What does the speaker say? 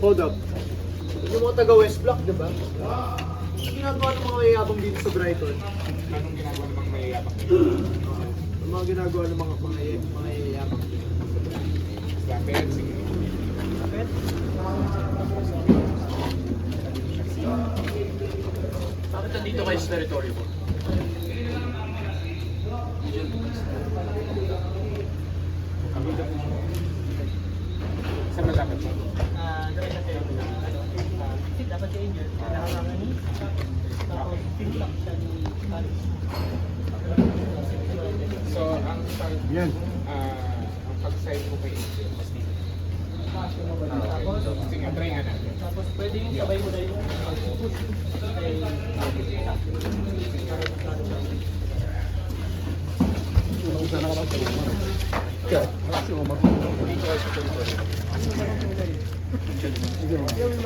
Hold up. Yung mga taga West Block, di ba? Ang ginagawa ng mga mayayabang dito sa Brighton. Anong ginagawa ng mga mayayabang? Ang mga ginagawa ng mga mayayabang dito. Lapit, sige. Bakit? Bakit nandito kayo sa territory mo? Saan malapit mo? Dapat sa inyo, nakakangan ni tapos pinlock siya ni Paris. So, ang Yan. ang pag-side mo kay Angel, mas dito. Sige, try nga natin. Tapos pwede yung sabay mo na yung push. Ayun.